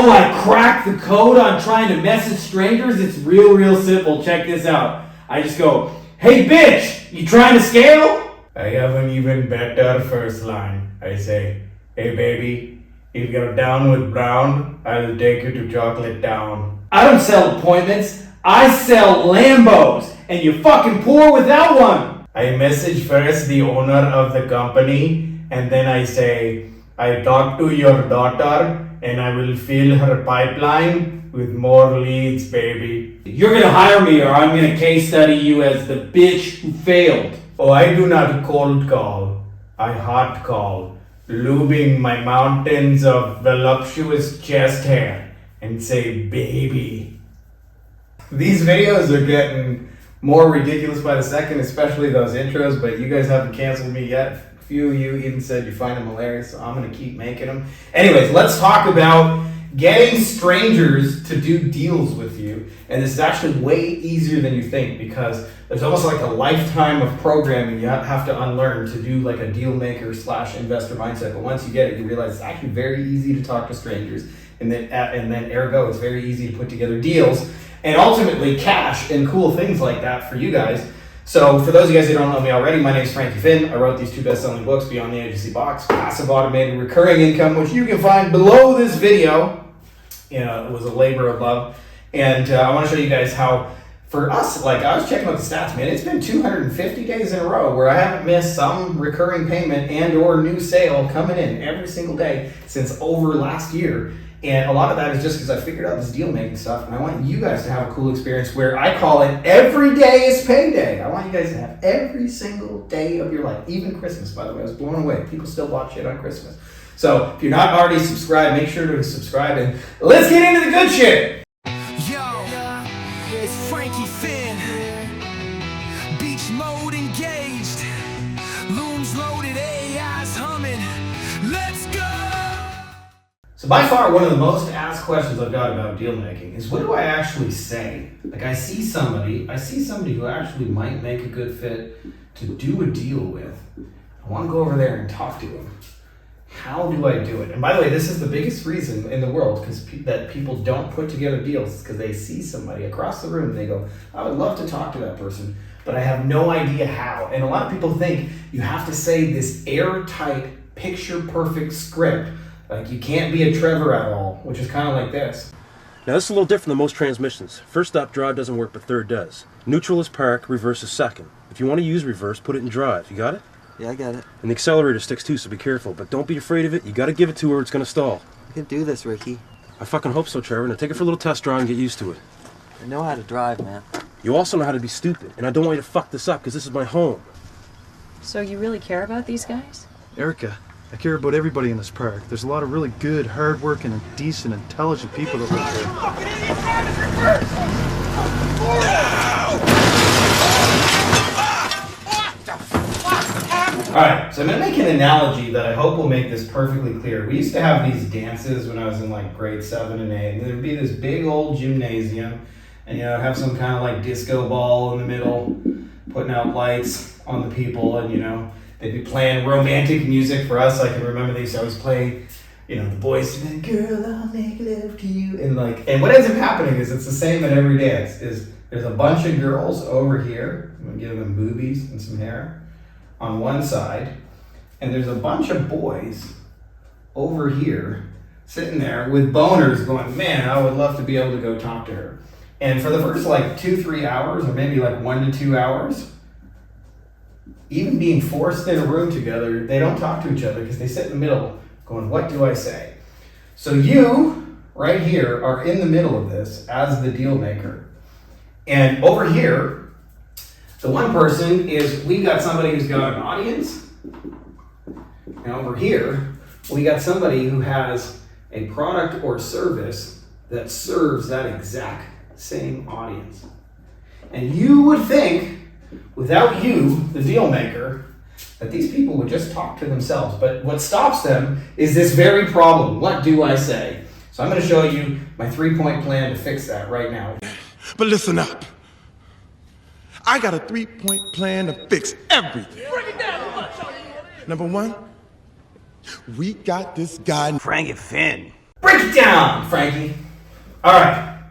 I cracked the code on trying to message strangers? It's real simple. Check this out. I just go, hey bitch, you trying to scale? I have an even better first line. I say, hey baby, if you're down with brown, I'll take you to Chocolate Town. I don't sell appointments. I sell Lambos, and you're fucking poor without one. I message first the owner of the company, and then I say, I talked to your daughter, and I will fill her pipeline with more leads, baby. You're gonna hire me, or I'm gonna case study you as the bitch who failed. Oh, I do not cold call. I hot call, lubing my mountains of voluptuous chest hair, and say, baby. These videos are getting more ridiculous by the second, especially those intros, but you guys haven't canceled me yet. A few of you even said you find them hilarious, so I'm going to keep making them. Anyways, let's talk about getting strangers to do deals with you. And this is actually way easier than you think, because there's almost like a lifetime of programming you have to unlearn to do like a deal maker / investor mindset. But once you get it, you realize it's actually very easy to talk to strangers. And then ergo, it's very easy to put together deals and ultimately cash and cool things like that for you guys. So for those of you guys who don't know me already, my name is Frankie Finn. I wrote these 2 best-selling books, Beyond the Agency Box, Passive Automated Recurring Income, which you can find below this video. It was a labor of love. And I want to show you guys how, for us, like I was checking out the stats, man, it's been 250 days in a row where I haven't missed some recurring payment and or new sale coming in every single day since over last year. And a lot of that is just because I figured out this deal making stuff, and I want you guys to have a cool experience where I call it every day is payday. I want you guys to have every single day of your life, even Christmas, by the way. I was blown away. People still bought shit on Christmas. So if you're not already subscribed, make sure to subscribe, and let's get into the good shit. Yo, it's Frankie Finn. Beach mode engaged. Looms loaded, AI's humming. Let's go! So by far, one of the most asked questions I've got about deal making is, what do I actually say? Like I see somebody who actually might make a good fit to do a deal with. I want to go over there and talk to him. How do I do it? And by the way, this is the biggest reason in the world that people don't put together deals, because they see somebody across the room and they go, I would love to talk to that person, but I have no idea how. And a lot of people think you have to say this airtight, picture-perfect script. Like you can't be a Trevor at all, which is kind of like this. Now this is a little different than most transmissions. First stop drive doesn't work, but third does. Neutral is park, reverse is second. If you want to use reverse, put it in drive. You got it? Yeah, I got it. And the accelerator sticks too, so be careful. But don't be afraid of it. You got to give it to her or it's going to stall. I can do this, Ricky. I fucking hope so, Trevor. Now take it for a little test drive and get used to it. I know how to drive, man. You also know how to be stupid, and I don't want you to fuck this up because this is my home. So you really care about these guys? Erica, I care about everybody in this park. There's a lot of really good, hard-working, and decent, intelligent people that live All right, so I'm going to make an analogy that I hope will make this perfectly clear. We used to have these dances when I was in like grade 7 and 8, and there'd be this big old gymnasium, and have some kind of like disco ball in the middle, putting out lights on the people, and they'd be playing romantic music for us. I can remember they used to always play, the boys, girl, I'll make love to you. And what ends up happening is it's the same at every dance. There's a bunch of girls over here. I'm going to give them boobies and some hair on one side. And there's a bunch of boys over here sitting there with boners going, man, I would love to be able to go talk to her. And for the first like 2-3 hours, or maybe like 1 to 2 hours, even being forced in a room together, they don't talk to each other because they sit in the middle going, what do I say? So you, right here, are in the middle of this as the deal maker. And over here, the one person is, we got somebody who's got an audience. And over here, we got somebody who has a product or service that serves that exact same audience. And you would think, without you, the deal maker, that these people would just talk to themselves. But what stops them is this very problem. What do I say? So I'm going to show you my 3-point plan to fix that right now. But listen up. I got a 3-point plan to fix everything. Break it down. Number 1, we got this guy, Frankie Finn. Break it down, Frankie. All right.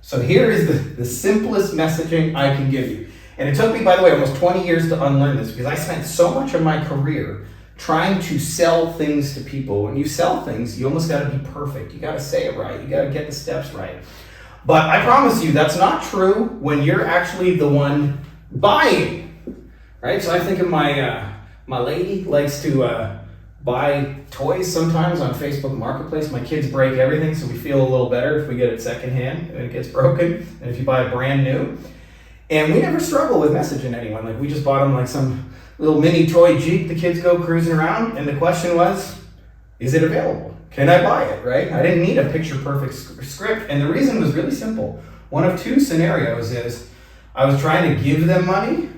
So here is the simplest messaging I can give you. And it took me, by the way, almost 20 years to unlearn this because I spent so much of my career trying to sell things to people. When you sell things, you almost got to be perfect. You got to say it right. You got to get the steps right. But I promise you, that's not true when you're actually the one buying, right? So I think of my lady likes to buy toys sometimes on Facebook Marketplace. My kids break everything, so we feel a little better if we get it secondhand and it gets broken, and if you buy it brand new. And we never struggle with messaging anyone. Like, we just bought them like some little mini toy Jeep the kids go cruising around, and the question was, is it available? Can I buy it, right? I didn't need a picture perfect script, and the reason was really simple. One of two scenarios is I was trying to give them money,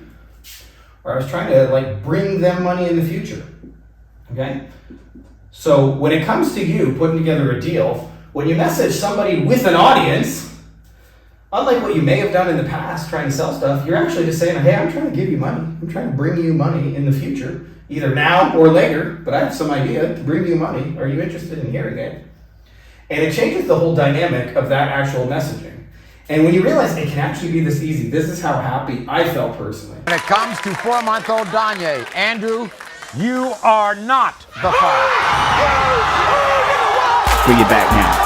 or I was trying to like bring them money in the future, okay? So when it comes to you putting together a deal, when you message somebody with an audience, unlike what you may have done in the past trying to sell stuff, you're actually just saying, hey, I'm trying to give you money. I'm trying to bring you money in the future, either now or later, but I have some idea to bring you money. Are you interested in hearing it? And it changes the whole dynamic of that actual messaging. And when you realize it can actually be this easy, this is how happy I felt personally. When it comes to 4-month-old Danye, Andrew, you are not the father. Bring it back now.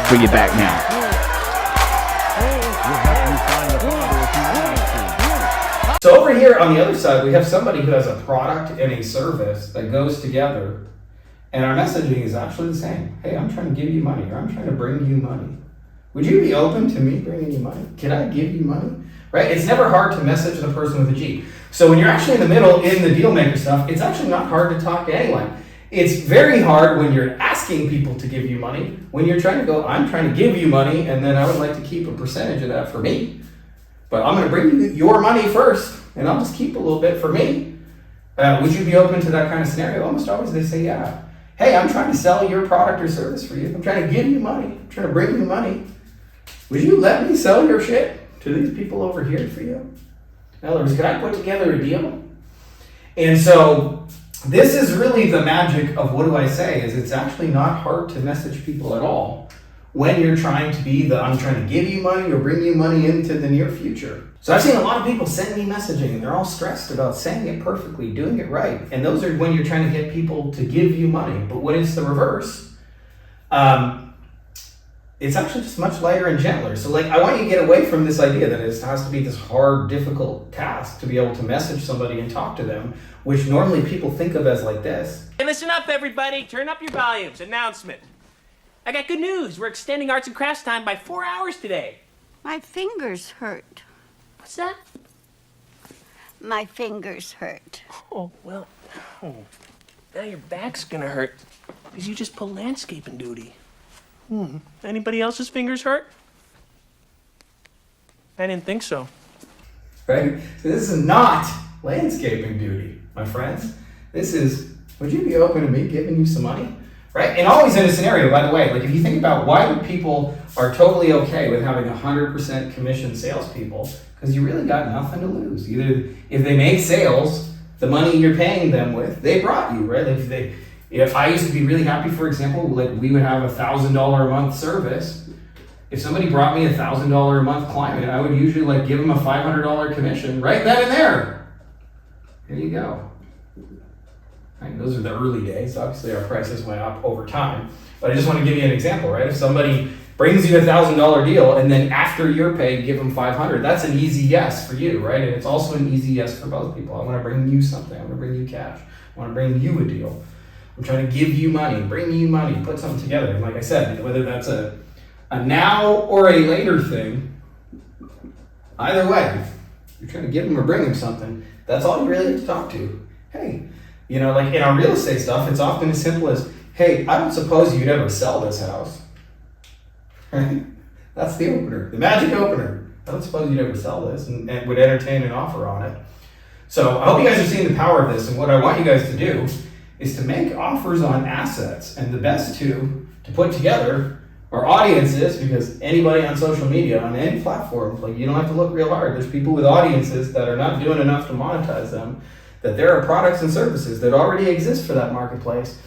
Bring it back now. So over here on the other side, we have somebody who has a product and a service that goes together, and our messaging is actually the same. Hey, I'm trying to give you money, or I'm trying to bring you money. Would you be open to me bringing you money? Can I give you money? Right? It's never hard to message the person with a G. So when you're actually in the middle in the deal maker stuff, it's actually not hard to talk to anyone. It's very hard when you're asking people to give you money, when you're trying to go, I'm trying to give you money, and then I would like to keep a percentage of that for me. But I'm going to bring you your money first, and I'll just keep a little bit for me. Would you be open to that kind of scenario? Almost always they say, yeah. Hey, I'm trying to sell your product or service for you. I'm trying to give you money. I'm trying to bring you money. Would you let me sell your shit to these people over here for you? In other words, could I put together a deal? And so this is really the magic of what do I say, is it's actually not hard to message people at all when you're trying to be the, I'm trying to give you money or bring you money into the near future. So I've seen a lot of people send me messaging and they're all stressed about saying it perfectly, doing it right. And those are when you're trying to get people to give you money. But when it's the reverse, it's actually just much lighter and gentler. So like, I want you to get away from this idea that it has to be this hard, difficult task to be able to message somebody and talk to them, which normally people think of as like this. Hey, listen up, everybody. Turn up your volumes. Announcement. I got good news. We're extending arts and crafts time by 4 hours today. My fingers hurt. What's that? My fingers hurt. Oh, well, now your back's gonna hurt because you just pulled landscaping duty. Anybody else's fingers hurt? I didn't think so. Right? So this is not landscaping duty, my friends. This is, would you be open to me giving you some money? Right? And always in a scenario, by the way, like if you think about why would people are totally okay with having 100% commission salespeople, because you really got nothing to lose. Either if they make sales, the money you're paying them with, they brought you, right? Like if I used to be really happy, for example, like we would have $1,000 a month service. If somebody brought me $1,000 a month client, I would usually like give them a $500 commission right then and there. There you go. Right, those are the early days. Obviously, our prices went up over time. But I just want to give you an example, right? If somebody brings you $1,000 deal and then after you're paid, give them $500, that's an easy yes for you, right? And it's also an easy yes for both people. I want to bring you something. I want to bring you cash. I want to bring you a deal. I'm trying to give you money, bring you money, put something together. And like I said, whether that's a now or a later thing, either way, you're trying to give them or bring them something, that's all you really have to talk to. Hey, you know, like in our real estate stuff, it's often as simple as, hey, I don't suppose you'd ever sell this house. Right? That's the opener, the magic opener. I don't suppose you'd ever sell this and would entertain an offer on it. So I hope you guys are seeing the power of this. And what I want you guys to do is to make offers on assets. And the best two to put together our audiences, because anybody on social media, on any platform, like, you don't have to look real hard. There's people with audiences that are not doing enough to monetize them, that there are products and services that already exist for that marketplace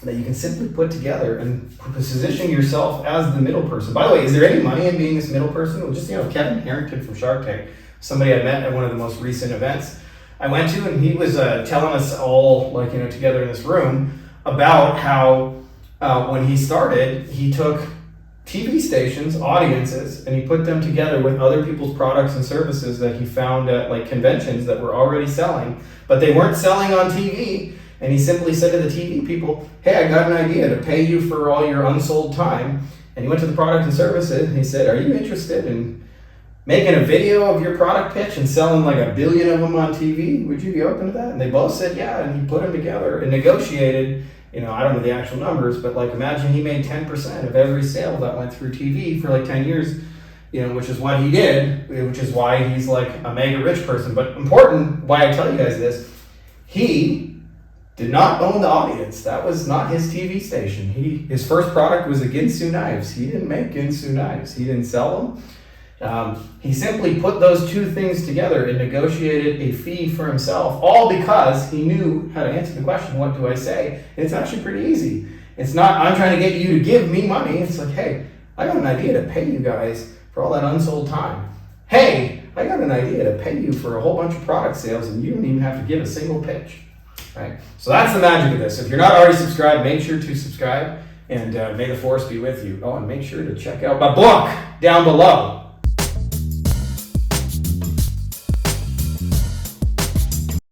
that you can simply put together and position yourself as the middle person. By the way, is there any money in being this middle person? Well, just, Kevin Harrington from Shark Tank, somebody I met at one of the most recent events I went to, and he was telling us all, together in this room about how when he started, he took TV stations, audiences, and he put them together with other people's products and services that he found at conventions that were already selling, but they weren't selling on TV. And he simply said to the TV people, hey, I got an idea to pay you for all your unsold time. And he went to the product and services and he said, are you interested in making a video of your product pitch and selling 1 billion of them on TV? Would you be open to that? And they both said, yeah. And he put them together and negotiated, I don't know the actual numbers, but imagine he made 10% of every sale that went through TV for 10 years, which is what he did, which is why he's a mega rich person. But important, why I tell you guys this, he did not own the audience. That was not his TV station. His first product was the Ginsu knives. He didn't make Ginsu knives. He didn't sell them. He simply put those two things together and negotiated a fee for himself, all because he knew how to answer the question, what do I say? And it's actually pretty easy. It's not, I'm trying to get you to give me money. It's hey, I got an idea to pay you guys for all that unsold time. Hey, I got an idea to pay you for a whole bunch of product sales and you don't even have to give a single pitch. Right? So that's the magic of this. If you're not already subscribed, make sure to subscribe, and may the force be with you. Oh, and make sure to check out my book down below.